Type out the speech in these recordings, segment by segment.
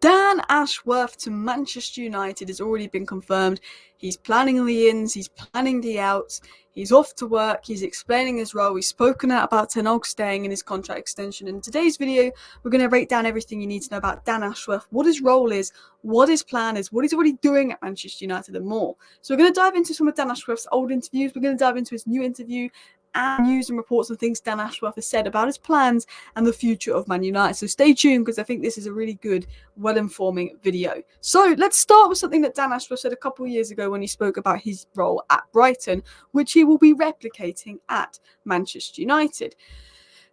Dan Ashworth to Manchester United has already been confirmed. He's planning the ins, he's planning the outs, he's off to work, he's explaining his role, he's spoken out about Ten Hag staying in his contract extension. In today's video, we're going to break down everything you need to know about Dan Ashworth, what his role is, what his plan is, what he's already doing at Manchester United and more. So we're going to dive into some of Dan Ashworth's old interviews, we're going to dive into his new interview, and news and reports and things Dan Ashworth has said about his plans and the future of Man United. So stay tuned because I think this is a really good, well-informing video. So let's start with something that Dan Ashworth said a couple of years ago when he spoke about his role at Brighton, which he will be replicating at Manchester United.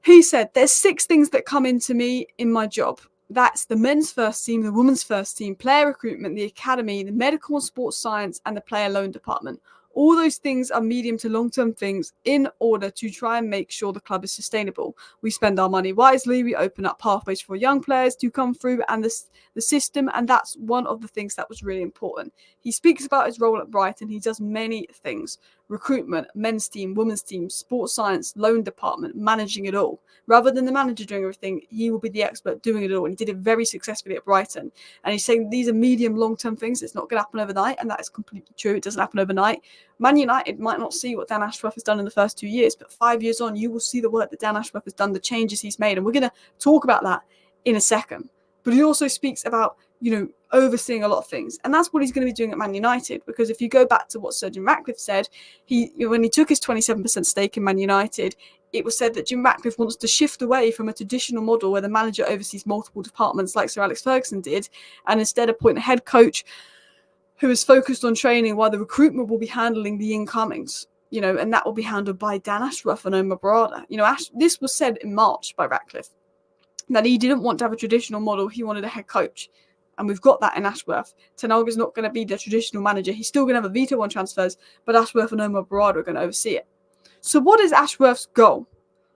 He said, "There's 6 things that come into me in my job. That's the men's first team, the women's first team, player recruitment, the academy, the medical and sports science, and the player loan department. All those things are medium to long-term things in order to try and make sure the club is sustainable. We spend our money wisely, we open up pathways for young players to come through and the system, and that's one of the things that was really important." He speaks about his role at Brighton. He does many things: recruitment, men's team, women's team, sports science, loan department, managing it all. Rather than the manager doing everything, he will be the expert doing it all, and he did it very successfully at Brighton. And he's saying these are medium, long-term things. It's not going to happen overnight, and that is completely true. It doesn't happen overnight. Man United might not see what Dan Ashworth has done in the first 2 years, but 5 years on, you will see the work that Dan Ashworth has done, the changes he's made, and we're going to talk about that in a second. But he also speaks about, overseeing a lot of things, and that's what he's going to be doing at Man United. Because if you go back to what Sir Jim Ratcliffe said, when he took his 27% stake in Man United, it was said that Jim Ratcliffe wants to shift away from a traditional model where the manager oversees multiple departments like Sir Alex Ferguson did, and instead appoint a head coach who is focused on training, while the recruitment will be handling the incomings, and that will be handled by Dan Ashworth and Omar Barada. This was said in March by Ratcliffe, that he didn't want to have a traditional model, he wanted a head coach. And we've got that in Ashworth. Ten Hag is not going to be the traditional manager. He's still going to have a veto on transfers, but Ashworth and Omar Barada are going to oversee it. So what is Ashworth's goal?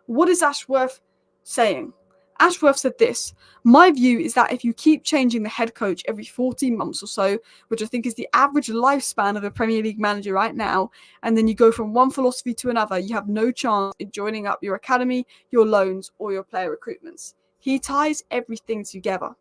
What is Ashworth saying? Ashworth said this: "My view is that if you keep changing the head coach every 14 months or so, which I think is the average lifespan of a Premier League manager right now, and then you go from one philosophy to another, you have no chance in joining up your academy, your loans, or your player recruitments." He ties everything together.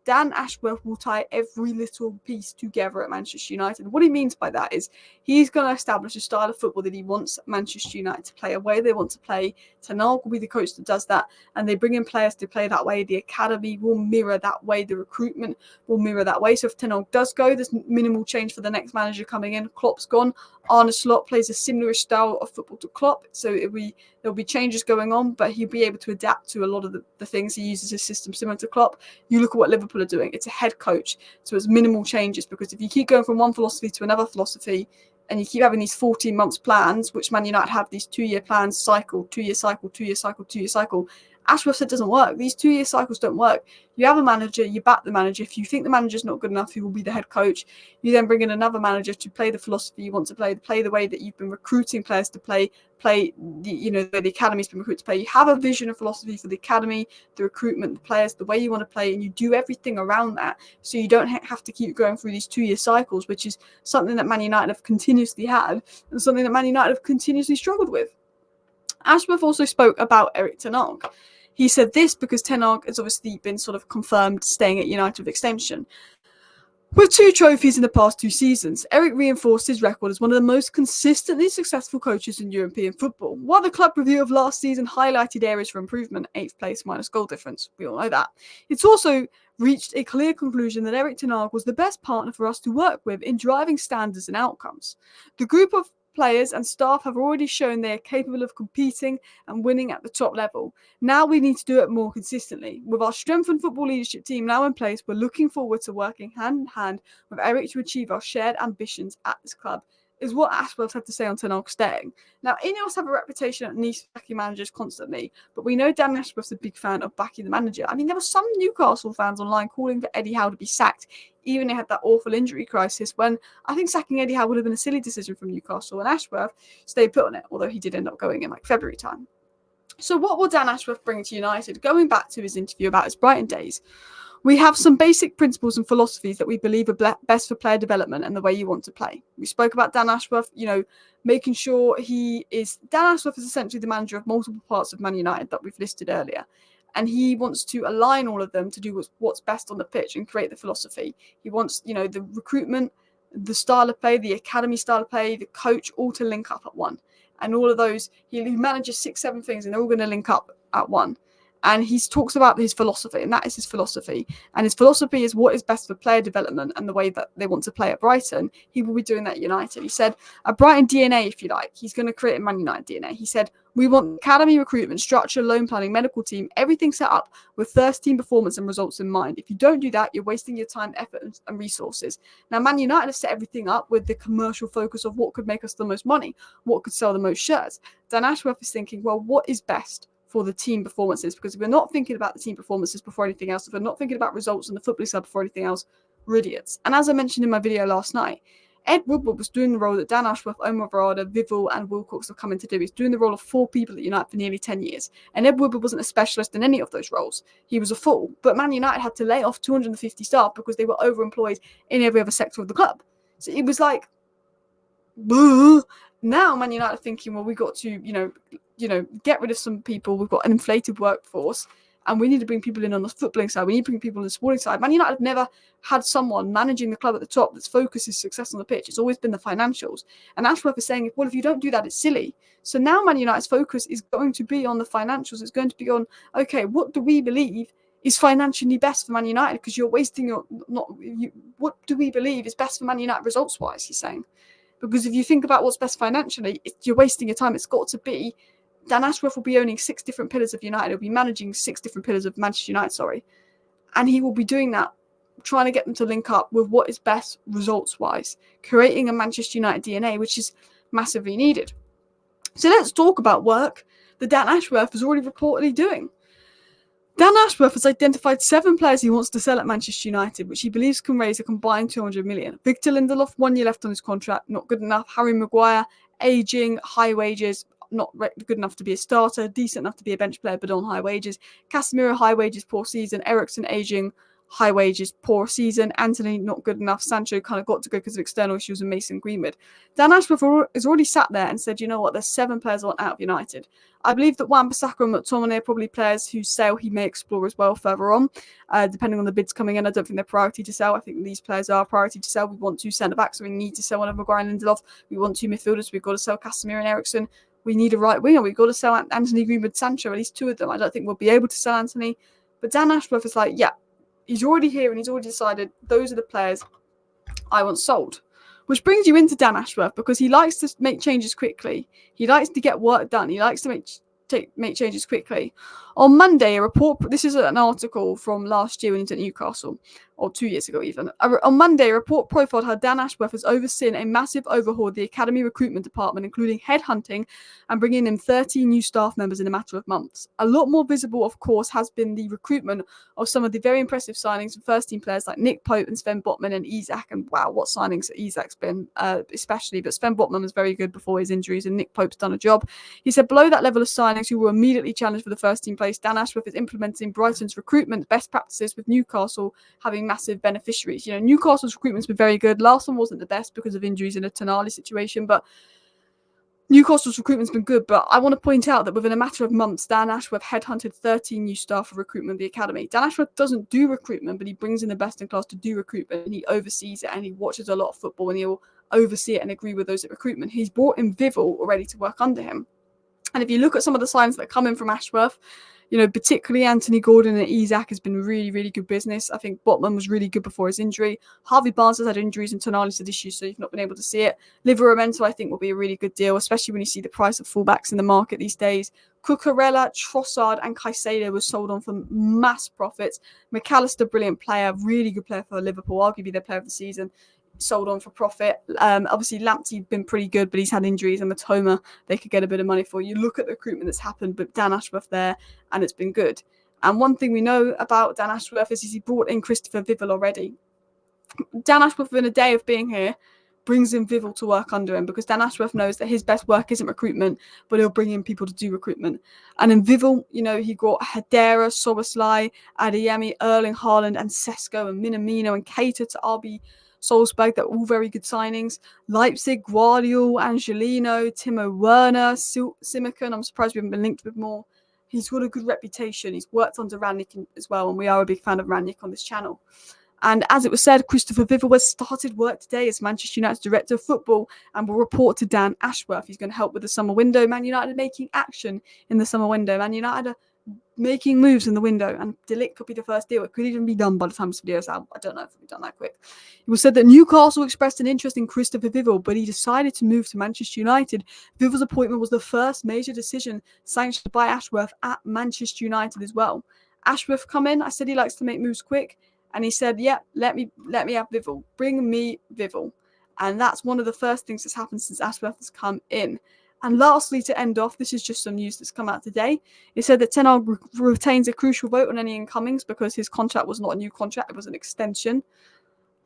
Dan Ashworth will tie every little piece together at Manchester United. What he means by that is he's going to establish a style of football that he wants Manchester United to play, a way they want to play. Ten Hag will be the coach that does that, and they bring in players to play that way. The academy will mirror that way. The recruitment will mirror that way. So if Ten Hag does go, there's minimal change for the next manager coming in. Klopp's gone. Arne Slot plays a similar style of football to Klopp, so there'll be changes going on, but he'll be able to adapt to a lot of the things. He uses his system similar to Klopp. You look at what Liverpool are doing. It's a head coach, so it's minimal changes, because if you keep going from one philosophy to another philosophy, and you keep having these 14 months plans, which Man United have, these 2-year plans, 2-year cycle, 2-year cycle, 2-year cycle, Ashworth said it doesn't work. These 2-year cycles don't work. You have a manager, you back the manager. If you think the manager's not good enough, he will be the head coach. You then bring in another manager to play the philosophy you want to play the way that you've been recruiting players to play the way the academy's been recruited to play. You have a vision and philosophy for the academy, the recruitment, the players, the way you want to play, and you do everything around that, so you don't have to keep going through these 2-year cycles, which is something that Man United have continuously had and something that Man United have continuously struggled with. Ashworth also spoke about Erik Ten Hag. He said this because Ten Hag has obviously been sort of confirmed staying at United with extension. With 2 trophies in the past 2 seasons, Erik reinforced his record as one of the most consistently successful coaches in European football. While the club review of last season highlighted areas for improvement, 8th place minus goal difference, we all know that, it's also reached a clear conclusion that Erik Ten Hag was the best partner for us to work with in driving standards and outcomes. The group of players and staff have already shown they are capable of competing and winning at the top level. Now we need to do it more consistently. With our strengthened football leadership team now in place, we're looking forward to working hand in hand with Erik to achieve our shared ambitions at this club, is what Ashworth had to say on Ten Hag staying. Now, Ineos have a reputation at Nice backing managers constantly, but we know Dan Ashworth's a big fan of backing the manager. I mean, there were some Newcastle fans online calling for Eddie Howe to be sacked, even they had that awful injury crisis, when I think sacking Eddie Howe would have been a silly decision from Newcastle, and Ashworth stayed put on it, although he did end up going in like February time. So what will Dan Ashworth bring to United? Going back to his interview about his Brighton days, we have some basic principles and philosophies that we believe are best for player development and the way you want to play. We spoke about Dan Ashworth, making sure Dan Ashworth is essentially the manager of multiple parts of Man United that we've listed earlier. And he wants to align all of them to do what's best on the pitch and create the philosophy. He wants, the recruitment, the style of play, the academy style of play, the coach, all to link up at one. And all of those, he manages 6-7 things, and they're all going to link up at one. And he talks about his philosophy, and that is his philosophy. And his philosophy is what is best for player development and the way that they want to play at Brighton. He will be doing that at United. He said, a Brighton DNA, if you like. He's going to create a Man United DNA. He said, we want academy recruitment, structure, loan planning, medical team, everything set up with first team performance and results in mind. If you don't do that, you're wasting your time, effort, and resources. Now, Man United have set everything up with the commercial focus of what could make us the most money, what could sell the most shirts. Dan Ashworth is thinking, well, what is best for the team performances? Because if we're not thinking about the team performances before anything else, if we're not thinking about results on the football side before anything else, we're idiots. And as I mentioned in my video last night, Ed Woodward was doing the role that Dan Ashworth, Omar Varada, Vivel and Wilcox have come in to do. He's doing the role of 4 people at United for nearly 10 years. And Ed Woodward wasn't a specialist in any of those roles. He was a fool. But Man United had to lay off 250 staff because they were overemployed in every other sector of the club. So it was like, boo. Now Man United are thinking, well, we got to, get rid of some people. We've got an inflated workforce, and we need to bring people in on the footballing side. We need to bring people on the sporting side. Man United have never had someone managing the club at the top that's focused is success on the pitch. It's always been the financials. And Ashworth is saying, well, if you don't do that, it's silly. So now Man United's focus is going to be on the financials. It's going to be on, okay, what do we believe is financially best for Man United? Because you're wasting what do we believe is best for Man United results-wise, he's saying. Because if you think about what's best financially, you're wasting your time. It's got to be, Dan Ashworth will be owning 6 different pillars of United. He'll be managing 6 different pillars of Manchester United, And he will be doing that, trying to get them to link up with what is best results-wise, creating a Manchester United DNA, which is massively needed. So let's talk about work that Dan Ashworth is already reportedly doing. Dan Ashworth has identified 7 players he wants to sell at Manchester United, which he believes can raise a combined 200 million. Victor Lindelof, 1 year left on his contract, not good enough. Harry Maguire, ageing, high wages, not good enough to be a starter, decent enough to be a bench player, but on high wages. Casemiro, high wages, poor season. Eriksen, ageing, high wages, poor season. Anthony, not good enough. Sancho kind of got to go because of external issues, and Mason Greenwood. Dan Ashworth has already sat there and said, you know what, there's 7 players I want out of United. I believe that Wan-Bissaka and McTominay are probably players whose sale he may explore as well further on, depending on the bids coming in. I don't think they're priority to sell. I think these players are priority to sell. We want 2 centre-backs, so we need to sell one of Maguire and Lindelof. We want 2 midfielders, we've got to sell Casemiro and Eriksen. We need a right winger. We've got to sell Anthony Greenwood, Sancho, at least 2 of them. I don't think we'll be able to sell Anthony. But Dan Ashworth is like, yeah, he's already here and he's already decided those are the players I want sold. Which brings you into Dan Ashworth, because he likes to make changes quickly. He likes to get work done. He likes to make changes quickly. On Monday, this is an article from last year when he was at Newcastle, or 2 years ago even. On Monday, a report profiled how Dan Ashworth has overseen a massive overhaul of the academy recruitment department, including headhunting and bringing in 30 new staff members in a matter of months. A lot more visible, of course, has been the recruitment of some of the very impressive signings of first-team players like Nick Pope and Sven Botman and Isak. And wow, what signings Isak's been, especially. But Sven Botman was very good before his injuries, and Nick Pope's done a job. He said below that level of signings, who were immediately challenged for the first-team place, Dan Ashworth is implementing Brighton's recruitment best practices, with Newcastle having massive beneficiaries. Newcastle's recruitment's been very good. Last one wasn't the best because of injuries in a Tonali situation, but Newcastle's recruitment's been good. But I want to point out that within a matter of months, Dan Ashworth headhunted 13 new staff for recruitment of the academy. Dan Ashworth doesn't do recruitment, but he brings in the best in class to do recruitment, and he oversees it, and he watches a lot of football, and he'll oversee it and agree with those at recruitment. He's brought in Vivel already to work under him. And if you look at some of the signs that come in from Ashworth, particularly Anthony Gordon and Isak has been really, really good business. I think Botman was really good before his injury. Harvey Barnes has had injuries and Tonali's had issues, so you've not been able to see it. Livramento, I think, will be a really good deal, especially when you see the price of fullbacks in the market these days. Cucurella, Trossard and Caicedo was sold on for mass profits. McAllister, brilliant player, really good player for Liverpool, arguably their player of the season. Sold on for profit. Obviously Lamptey's been pretty good, but he's had injuries, and Matoma they could get a bit of money for. You look at the recruitment that's happened, but Dan Ashworth there, and it's been good. And one thing we know about Dan Ashworth is he brought in Christopher Vivel already. Dan Ashworth, within a day of being here, brings in Vivel to work under him, because Dan Ashworth knows that his best work isn't recruitment, but he'll bring in people to do recruitment. And in Vivel, he got Hedera, Soboslai, Adeyemi, Erling Haaland and Sesko and Minamino and Keita to RB Salzburg. They're all very good signings. Leipzig, Guardiola, Angelino, Timo Werner, Simakan. I'm surprised we haven't been linked with more. He's got a good reputation. He's worked under Rangnick as well, and we are a big fan of Rangnick on this channel. And as it was said, Christopher Vivell has started work today as Manchester United's director of football and will report to Dan Ashworth. He's going to help with the summer window. Man United are making action in the summer window. Man United are making moves in the window, and De Ligt could be the first deal. It could even be done by the time this video is out. I don't know if it'll be done that quick. It was said that Newcastle expressed an interest in Christopher Vivell, but he decided to move to Manchester United. Vivell's appointment was the first major decision sanctioned by Ashworth at Manchester United as well. Ashworth come in. I said he likes to make moves quick, and he said, "Yeah, let me have Vivell. Bring me Vivell." And that's one of the first things that's happened since Ashworth has come in. And lastly, to end off, this is just some news that's come out today. It said that Ten Hag retains a crucial vote on any incomings because his contract was not a new contract, it was an extension.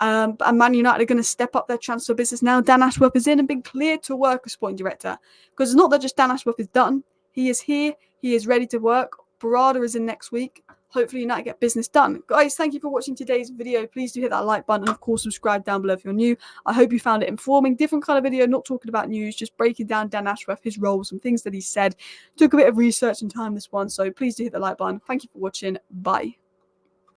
And Man United are going to step up their transfer business now. Dan Ashworth is in and been cleared to work as sporting director. Because it's not that just Dan Ashworth is done. He is here. He is ready to work. Barada is in next week. Hopefully United get business done. Guys, thank you for watching today's video. Please do hit that like button and of course subscribe down below if you're new. I hope you found it informing. Different kind of video, not talking about news, just breaking down Dan Ashworth, his roles, some things that he said. Took a bit of research and time this one, so please do hit the like button. Thank you for watching. Bye.